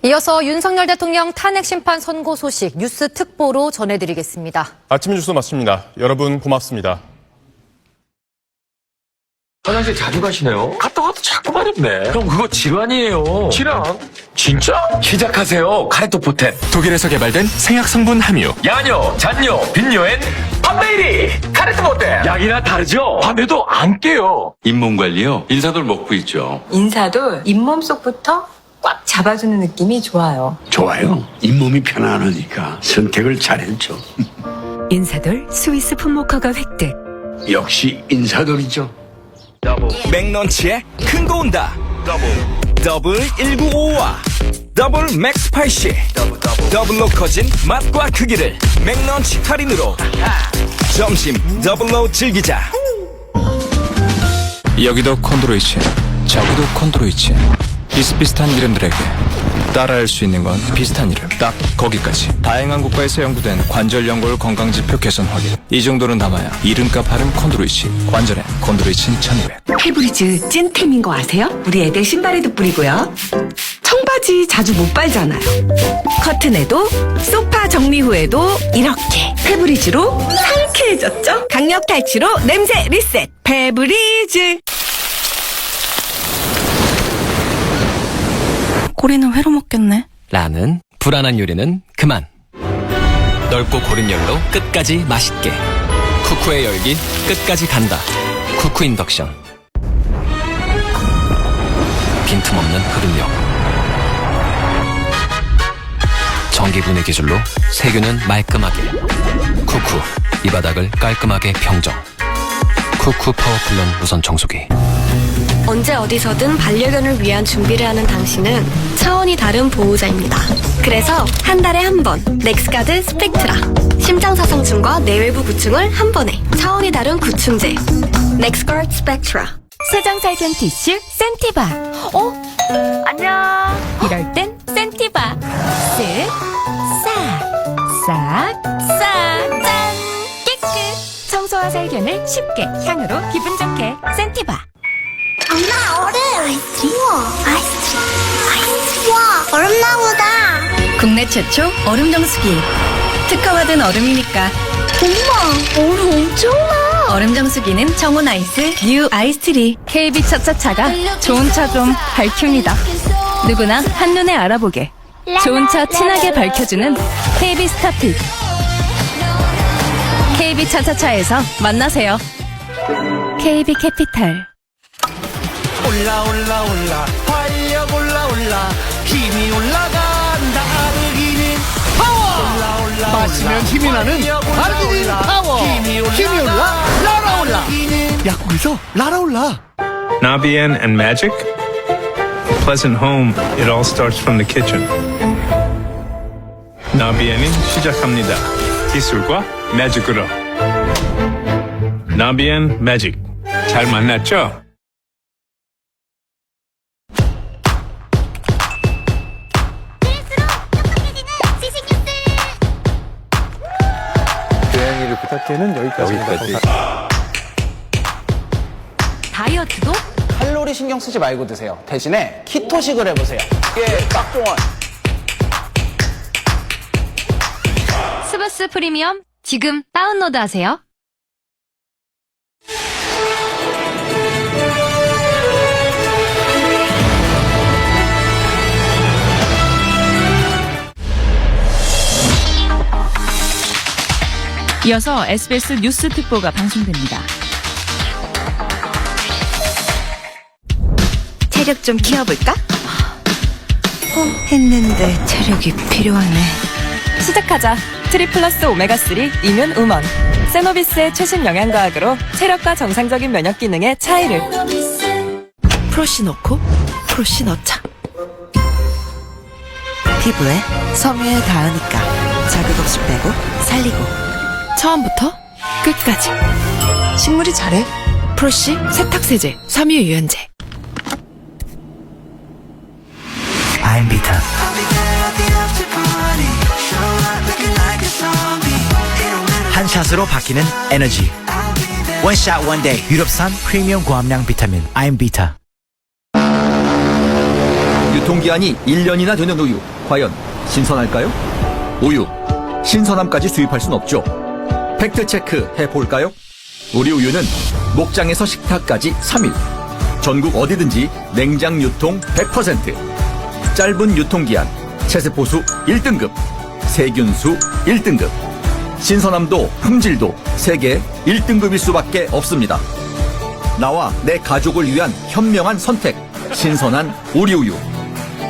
이어서 윤석열 대통령 탄핵 심판 선고 소식 뉴스 특보로 전해드리겠습니다. 아침 뉴스 마칩니다. 여러분 고맙습니다. 화장실 자주 가시네요? 갔다 와도 자꾸 마렵네. 형 그거 질환이에요. 질환? 진짜? 시작하세요. 카레토 포텐. 독일에서 개발된 생약 성분 함유. 야뇨, 잔뇨, 빈뇨엔 판베이리. 카레토 포텐. 약이나 다르죠? 밤에도 안 깨요. 잇몸 관리요? 인사돌 먹고 있죠. 인사도 잇몸 속부터 꽉 잡아주는 느낌이 좋아요. 좋아요. 잇몸이 편안하니까 선택을 잘했죠. 인사돌 스위스 풋모커가 획득. 역시 인사돌이죠. 맥넌치에 큰 거 온다. 더블 1955와 더블 맥스 80. 더블로 커진 맛과 크기를 맥넌치 할인으로 점심 더블로 즐기자. 여기도 콘드로이친, 저기도 콘드로이친. 비슷비슷한 이름들에게 따라할 수 있는 건 비슷한 이름, 딱 거기까지. 다양한 국가에서 연구된 관절 연골 건강지표 개선 확인. 이 정도는 담아야 이름값 하는 콘드로이친. 관절엔 콘드로이친 1200. 페브리즈 찐템인 거 아세요? 우리 애들 신발에도 뿌리고요. 청바지 자주 못 빨잖아요. 커튼에도 소파 정리 후에도 이렇게 페브리즈로 상쾌해졌죠? 강력 탈취로 냄새 리셋. 페브리즈. 꼬리는 회로 먹겠네. 라는 불안한 요리는 그만. 넓고 고른 열로 끝까지 맛있게. 쿠쿠의 열기 끝까지 간다. 쿠쿠 인덕션. 빈틈없는 흐름력. 전기분해 기술로 세균은 말끔하게. 쿠쿠 이 바닥을 깔끔하게 평정. 쿠쿠 파워플런 무선 청소기. 언제 어디서든 반려견을 위한 준비를 하는 당신은 차원이 다른 보호자입니다. 그래서 한 달에 한 번 넥스가드 스펙트라 심장사상충과 내외부 구충을 한 번에 차원이 다른 구충제 넥스가드 스펙트라. 세정살균 티슈 센티바. 안녕. 이럴 땐 센티바. 쓱, 싹, 싹, 싹, 짠! 깨끗! 청소와 살균을 쉽게 향으로 기분 좋게 센티바. 엄마, 얼음! 아이스크림? 우와, 아이스크림. 아이스크림. 와, 얼음나 보다. 국내 최초 얼음 정수기. 특허받은 얼음이니까. 엄마, 얼음 엄청 많아. 얼음 정수기는 정원 아이스 뉴 아이스트리. KB 차차차가 좋은 차 좀 밝힙니다. 누구나 한눈에 알아보게. 좋은 차 친하게 밝혀주는 KB 스타핏. KB 차차차에서 만나세요. KB 캐피탈. 올라 활력 올라 힘이 올라간다. 아르기닌 파워. 마시면 힘이 나는 아르기닌 파워. 힘이 올라 날아올라. 약국에서 날아올라. Nabien and magic? A pleasant home, it all starts from the kitchen. 나비엔이 시작합니다. 기술과 매직으로. 나비엔 매직. 잘 만났죠? 고양이를 부탁해는 여기까지입니다. 다이어트도 칼로리 신경 쓰지 말고 드세요. 대신에 키토식을 해보세요. 이게 깍종원. 스브스 프리미엄 지금 다운로드하세요. 이어서 SBS 뉴스 특보가 방송됩니다. 체력 좀 키워볼까? 했는데 체력이 필요하네. 시작하자. 트리플러스 오메가3 이뮨 우먼. 세노비스의 최신 영양과학으로 체력과 정상적인 면역 기능의 차이를. 프로시 넣고 프로시 넣자. 피부에 섬유에 닿으니까 자극 없이 빼고 살리고. 처음부터 끝까지 식물이 잘해. 프로시 세탁세제 섬유 유연제. 아임비타. 한 샷으로 바뀌는 에너지. 원샷 원데이 유럽산 프리미엄 고함량 비타민 아임비타. 유통기한이 1년이나 되는 우유 과연 신선할까요? 우유, 신선함까지 수입할 순 없죠. 팩트체크 해볼까요? 우리 우유는 목장에서 식탁까지 3일. 전국 어디든지 냉장 유통 100%. 짧은 유통기한, 체세포수 1등급, 세균수 1등급. 신선함도 품질도 세계 1등급일 수밖에 없습니다. 나와 내 가족을 위한 현명한 선택. 신선한 우리 우유.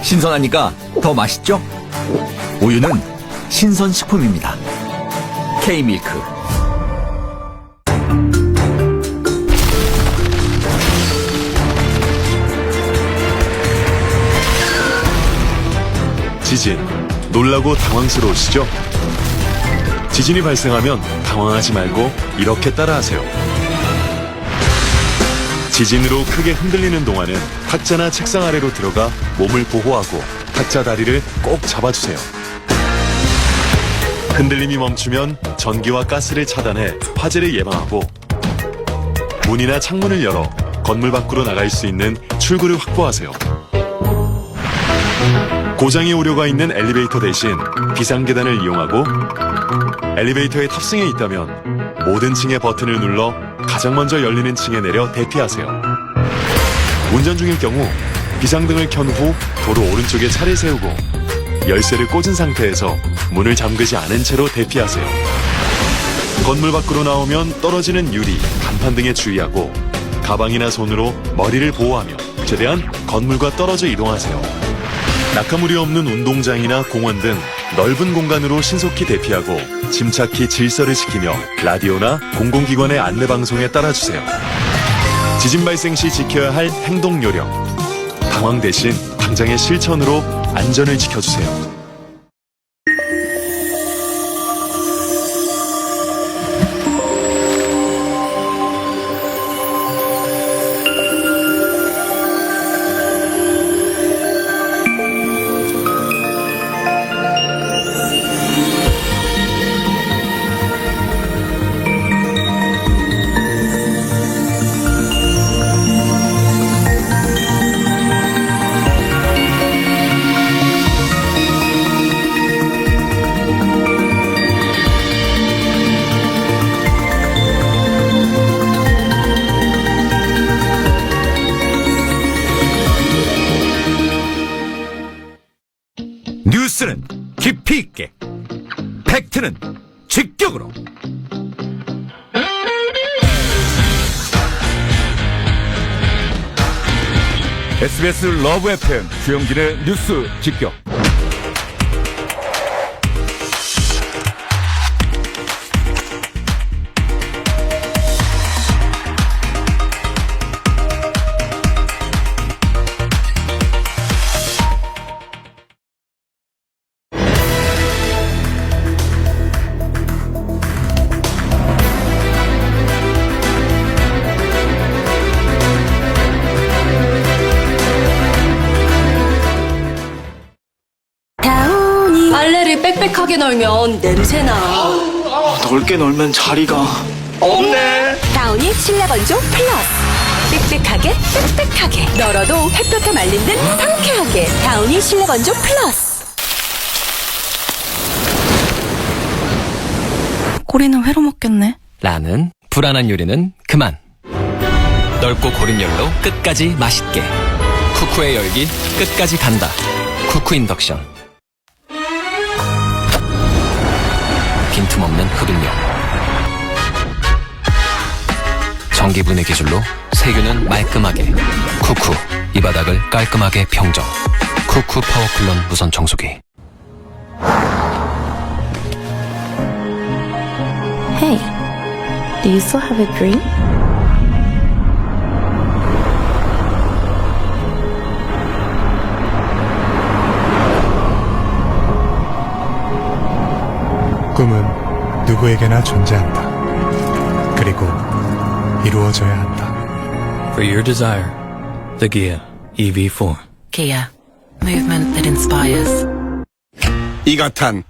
신선하니까 더 맛있죠? 우유는 신선식품입니다. K밀크. 지진, 놀라고 당황스러우시죠? 지진이 발생하면 당황하지 말고 이렇게 따라하세요. 지진으로 크게 흔들리는 동안은 탁자나 책상 아래로 들어가 몸을 보호하고 탁자 다리를 꼭 잡아주세요. 흔들림이 멈추면 전기와 가스를 차단해 화재를 예방하고 문이나 창문을 열어 건물 밖으로 나갈 수 있는 출구를 확보하세요. 고장이 우려가 있는 엘리베이터 대신 비상계단을 이용하고 엘리베이터에 탑승해 있다면 모든 층의 버튼을 눌러 가장 먼저 열리는 층에 내려 대피하세요. 운전 중일 경우 비상등을 켠 후 도로 오른쪽에 차를 세우고 열쇠를 꽂은 상태에서 문을 잠그지 않은 채로 대피하세요. 건물 밖으로 나오면 떨어지는 유리, 간판 등에 주의하고 가방이나 손으로 머리를 보호하며 최대한 건물과 떨어져 이동하세요. 낙하물이 없는 운동장이나 공원 등 넓은 공간으로 신속히 대피하고 침착히 질서를 지키며 라디오나 공공기관의 안내방송에 따라주세요. 지진 발생 시 지켜야 할 행동 요령. 당황 대신 당장의 실천으로 안전을 지켜주세요. 뉴스는 깊이 있게, 팩트는 직격으로. SBS 러브 FM 주영진의 뉴스 직격. 빨래를 빽빽하게 널면 냄새나. 넓게 놀면 자리가 없네. 다운이 실내 건조 플러스. 빽빽하게 빽빽하게 널어도 햇볕에 말린 듯 상쾌하게. 다운이 실내 건조 플러스. 꼬리는 회로 먹겠네. 라는 불안한 요리는 그만. 넓고 고른 열로 끝까지 맛있게. 쿠쿠의 열기 끝까지 간다. 쿠쿠 인덕션. 빈틈없는 흡입력. 전기분해 기술로 세균은 말끔하게. 쿠쿠, 이 바닥을 깔끔하게 평정. 쿠쿠 파워클론 무선 청소기. Hey, do you still have a dream? 꿈은 누구에게나 존재한다. 그리고 이루어져야 한다. For your desire, the Kia EV4. Kia, movement that inspires. 이가탄,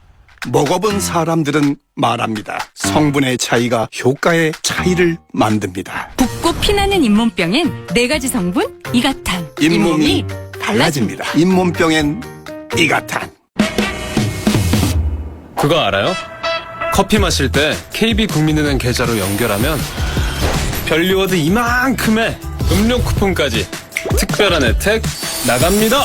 먹어본 사람들은 말합니다. 성분의 차이가 효과의 차이를 만듭니다. 붓고 피나는 잇몸병엔 4가지 성분 이가탄. 잇몸이 달라집니다. 잇몸병엔 이가탄. 그거 알아요? 커피 마실 때 KB국민은행 계좌로 연결하면 별리워드 이만큼의 음료 쿠폰까지 특별한 혜택 나갑니다.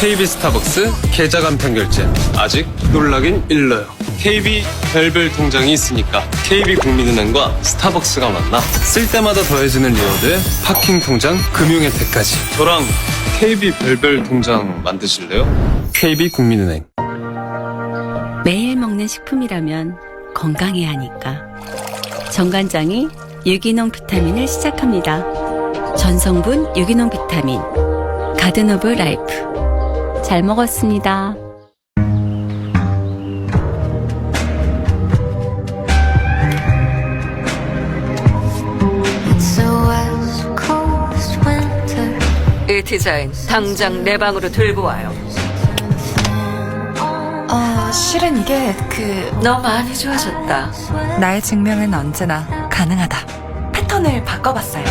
KB 스타벅스 계좌 간편 결제 아직 놀라긴 일러요. KB 별별 통장이 있으니까 KB국민은행과 스타벅스가 만나 쓸 때마다 더해지는 리워드에 파킹 통장 금융 혜택까지. 저랑 KB 별별 통장 만드실래요? KB국민은행. 매일 먹는 식품이라면 건강해야 하니까 정관장이 유기농 비타민을 시작합니다. 전성분 유기농 비타민 가든 오브 라이프. 잘 먹었습니다. 이 디자인 당장 내 방으로 들고 와요. 실은 이게 너 많이 좋아졌다. 나의 증명은 언제나 가능하다. 패턴을 바꿔봤어요.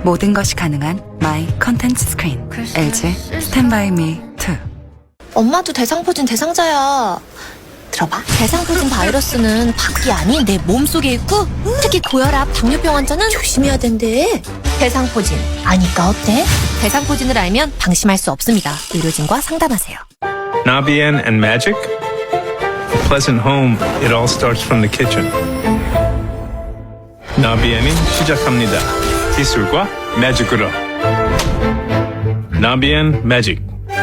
모든 것이 가능한 마이 컨텐츠 스크린. LG 스탠바이 미 2. 엄마도 대상포진 대상자야. 들어봐. 대상포진 바이러스는 밖이 아닌 내 몸속에 있고 특히 고혈압, 당뇨병 환자는 조심해야 된대. 대상포진 아니까 어때? 대상포진을 알면 방심할 수 없습니다. 의료진과 상담하세요. Nabian and magic? A pleasant home, it all starts from the kitchen. 나비엔이 시작합니다. 기술과 매직으로. 나비엔 매직.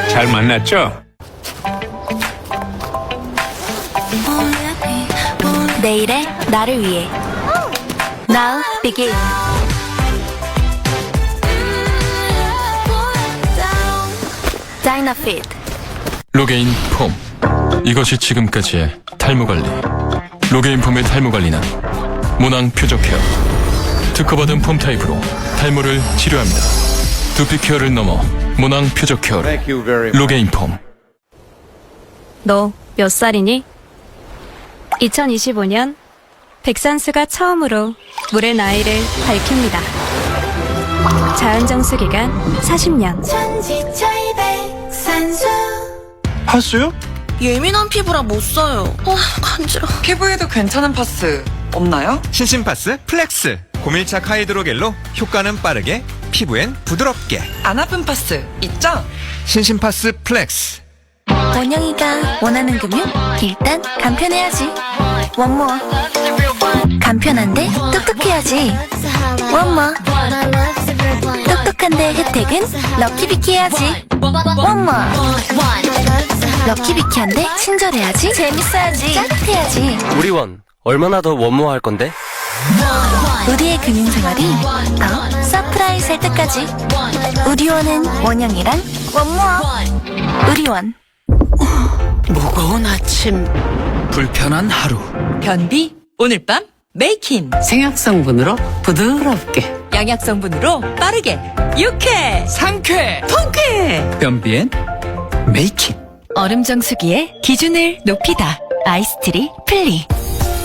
잘 만났죠? 내일의 나를 위해. Now begin. 다이나핏. 로게인 폼. 이것이 지금까지의 탈모관리. 로게인 폼의 탈모관리는 모낭 표적 케어. 특허받은 폼 타입으로 탈모를 치료합니다. 두피 케어를 넘어 모낭 표적 케어를. 로게인 폼. 너 몇 살이니? 2025년 백산수가 처음으로 물의 나이를 밝힙니다. 자연정수 기간 40년. 파스요? 예민한 피부라 못 써요. 간지러. 피부에도 괜찮은 파스 없나요? 신신파스 플렉스. 고밀착 하이드로겔로 효과는 빠르게, 피부엔 부드럽게. 안 아픈 파스 있죠? 신신파스 플렉스. 원영이가 원하는 금융? 일단 간편해야지. 원모어. 간편한데 똑똑해야지. 원모어. 똑똑한데 혜택은 럭키비키 해야지. 원모어. 럭키비키한데 친절해야지. 재밌어야지. 짜릿해야지. 우리 원 얼마나 더 원모어 할 건데? 우리의 금융생활이 더 서프라이즈 할 때까지. 우리 원은 원영이랑 원모어. 우리 원. 무거운 아침, 불편한 하루. 변비 오늘 밤 메이킨. 생약 성분으로 부드럽게. 양약 성분으로 빠르게. 유쾌, 상쾌, 통쾌. 변비엔 메이킹. 얼음 정수기의 기준을 높이다. 아이스트리 플리.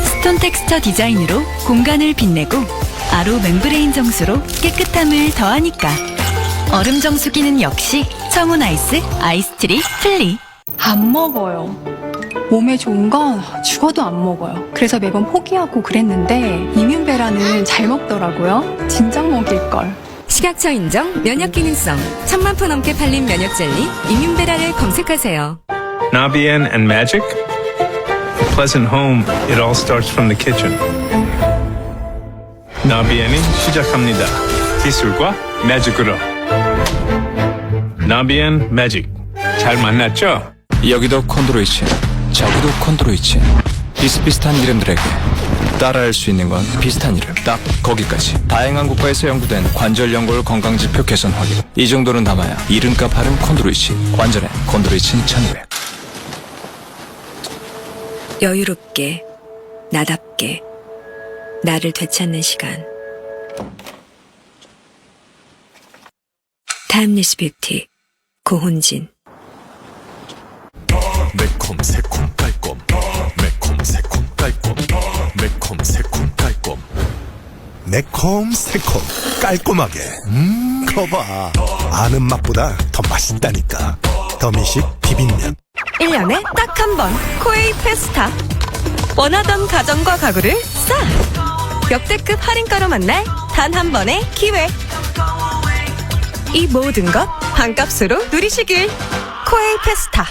스톤 텍스처 디자인으로 공간을 빛내고 아로 멤브레인 정수로 깨끗함을 더하니까. 얼음 정수기는 역시 청운 아이스 아이스트리 플리. 안 먹어요. 몸에 좋은 건 죽어도 안 먹어요. 그래서 매번 포기하고 그랬는데 이뮨베라는 잘 먹더라고요. 진작 먹일걸. 식약처 인정 면역 기능성 1000만 포 넘게 팔린 면역 젤리 이뮨베라를 검색하세요. Nabian and magic? A pleasant home, it all starts from the kitchen. 나비엔이 시작합니다. 기술과 매직으로. 나비엔 매직. 잘 만났죠? 여기도 콘드로이친, 저기도 콘드로이친. 비슷비슷한 이름들에게 따라할 수 있는 건 비슷한 이름. 딱 거기까지. 다양한 국가에서 연구된 관절 연골 건강지표 개선 확인. 이 정도는 담아야 이름값 하는 콘드로이친. 관절엔 콘드로이친 1200. 여유롭게, 나답게, 나를 되찾는 시간. 타임리스 뷰티, 고훈진. 매콤 새콤 깔꼼. 매콤 새콤 깔꼼. 매콤 새콤 깔꼼. 매콤 새콤 깔끔하게. 거봐, 아는 맛보다 더 맛있다니까. 더미식 비빔면. 1년에 딱 한 번 코웨이 페스타. 원하던 가전과 가구를 싸. 역대급 할인가로 만날 단 한 번의 기회. 이 모든 것 반값으로 누리시길. 코웨이 페스타.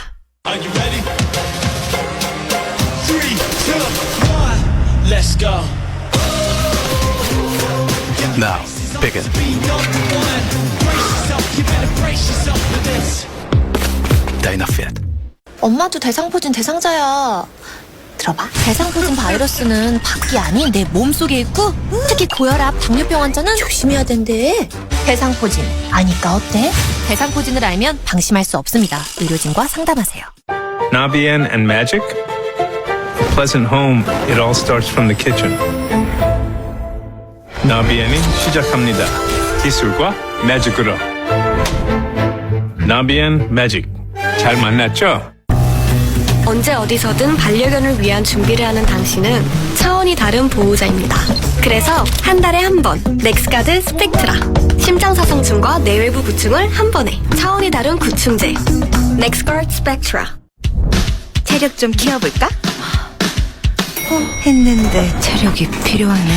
Let's go. Now, begin. Dynafit. 엄마도 대상포진 대상자야. 들어봐. 대상포진 바이러스는 밖이 아닌 내 몸속에 있고 특히 고혈압, 당뇨병 환자는 조심해야 된대. 대상포진 아니까 어때? 대상포진을 알면 방심할 수 없습니다. 의료진과 상담하세요. Nabian and magic? A pleasant home, it all starts from the kitchen. 나비엔이 시작합니다. 기술과 매직으로. 나비엔 매직. 잘 만났죠? 언제 어디서든 반려견을 위한 준비를 하는 당신은 차원이 다른 보호자입니다. 그래서 한 달에 한 번 넥스가드 스펙트라. 심장사상충과 내외부 구충을 한 번에 차원이 다른 구충제. 넥스가드 스펙트라. 체력 좀 키워볼까? 했는데 체력이 필요하네.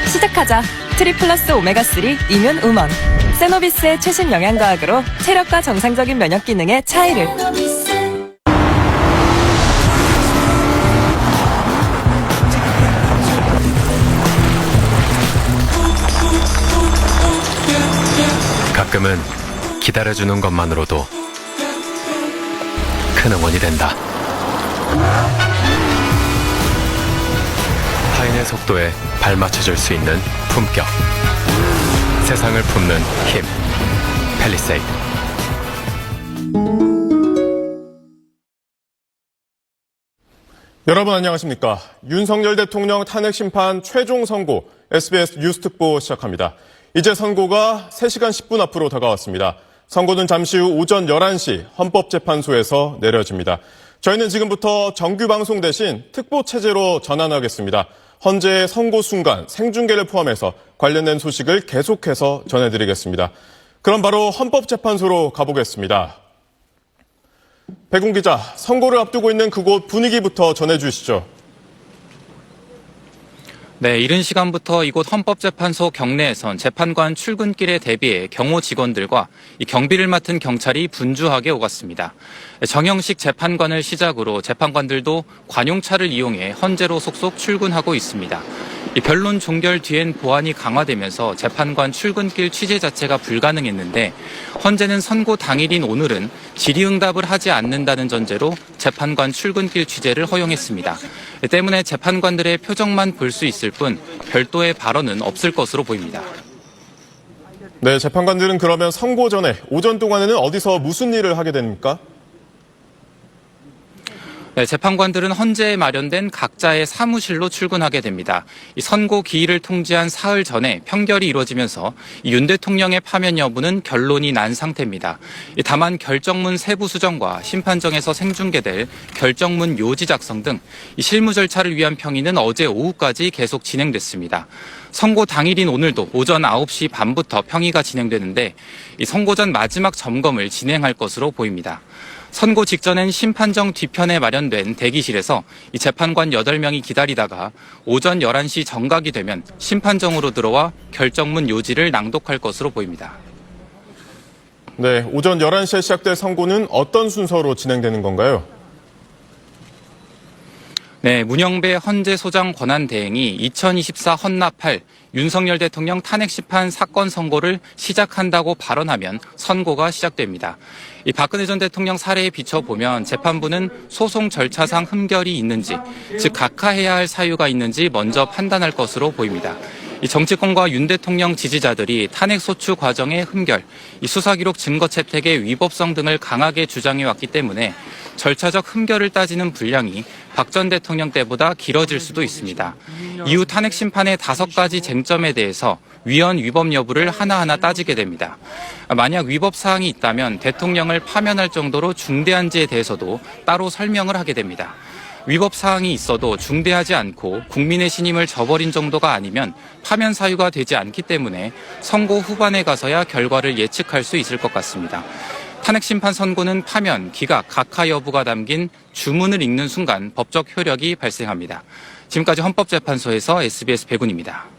시작하자. 트리플러스 오메가3 이뮨 우먼. 세노비스의 최신 영양과학으로 체력과 정상적인 면역 기능의 차이를. 가끔은 기다려주는 것만으로도 큰 응원이 된다. 타인의 속도에 발맞춰줄 수 있는 품격. 세상을 품는 힘. 펠리세이드. 여러분 안녕하십니까. 윤석열 대통령 탄핵 심판 최종 선고 SBS 뉴스특보 시작합니다. 이제 선고가 3시간 10분 앞으로 다가왔습니다. 선고는 잠시 후 오전 11시 헌법재판소에서 내려집니다. 저희는 지금부터 정규방송 대신 특보체제로 전환하겠습니다. 헌재의 선고 순간 생중계를 포함해서 관련된 소식을 계속해서 전해드리겠습니다. 그럼 바로 헌법재판소로 가보겠습니다. 백운 기자, 선고를 앞두고 있는 그곳 분위기부터 전해주시죠. 네, 이른 시간부터 이곳 헌법재판소 경내에선 재판관 출근길에 대비해 경호 직원들과 이 경비를 맡은 경찰이 분주하게 오갔습니다. 정형식 재판관을 시작으로 재판관들도 관용차를 이용해 헌재로 속속 출근하고 있습니다. 이 변론 종결 뒤엔 보안이 강화되면서 재판관 출근길 취재 자체가 불가능했는데 헌재는 선고 당일인 오늘은 질의응답을 하지 않는다는 전제로 재판관 출근길 취재를 허용했습니다. 때문에 재판관들의 표정만 볼 수 있을 뿐 별도의 발언은 없을 것으로 보입니다. 네, 재판관들은 그러면 선고 전에 오전 동안에는 어디서 무슨 일을 하게 됩니까? 네, 재판관들은 헌재에 마련된 각자의 사무실로 출근하게 됩니다. 이 선고 기일을 통지한 사흘 전에 평결이 이루어지면서 윤 대통령의 파면 여부는 결론이 난 상태입니다. 다만 결정문 세부 수정과 심판정에서 생중계될 결정문 요지 작성 등 실무 절차를 위한 평의는 어제 오후까지 계속 진행됐습니다. 선고 당일인 오늘도 오전 9시 반부터 평의가 진행되는데 이 선고 전 마지막 점검을 진행할 것으로 보입니다. 선고 직전엔 심판정 뒤편에 마련된 대기실에서 이 재판관 8명이 기다리다가 오전 11시 정각이 되면 심판정으로 들어와 결정문 요지를 낭독할 것으로 보입니다. 네, 오전 11시에 시작될 선고는 어떤 순서로 진행되는 건가요? 네, 문영배 헌재소장 권한대행이 2024 헌납할 윤석열 대통령 탄핵심판 사건 선고를 시작한다고 발언하면 선고가 시작됩니다. 이 박근혜 전 대통령 사례에 비춰보면 재판부는 소송 절차상 흠결이 있는지, 즉 각하해야 할 사유가 있는지 먼저 판단할 것으로 보입니다. 이 정치권과 윤 대통령 지지자들이 탄핵 소추 과정의 흠결, 이 수사기록 증거 채택의 위법성 등을 강하게 주장해왔기 때문에 절차적 흠결을 따지는 분량이 박 전 대통령 때보다 길어질 수도 있습니다. 이후 탄핵 심판의 5가지 쟁점에 대해서 위헌 위법 여부를 하나하나 따지게 됩니다. 만약 위법 사항이 있다면 대통령을 파면할 정도로 중대한지에 대해서도 따로 설명을 하게 됩니다. 위법 사항이 있어도 중대하지 않고 국민의 신임을 저버린 정도가 아니면 파면 사유가 되지 않기 때문에 선고 후반에 가서야 결과를 예측할 수 있을 것 같습니다. 탄핵 심판 선고는 파면, 기각, 각하 여부가 담긴 주문을 읽는 순간 법적 효력이 발생합니다. 지금까지 헌법재판소에서 SBS 백운입니다.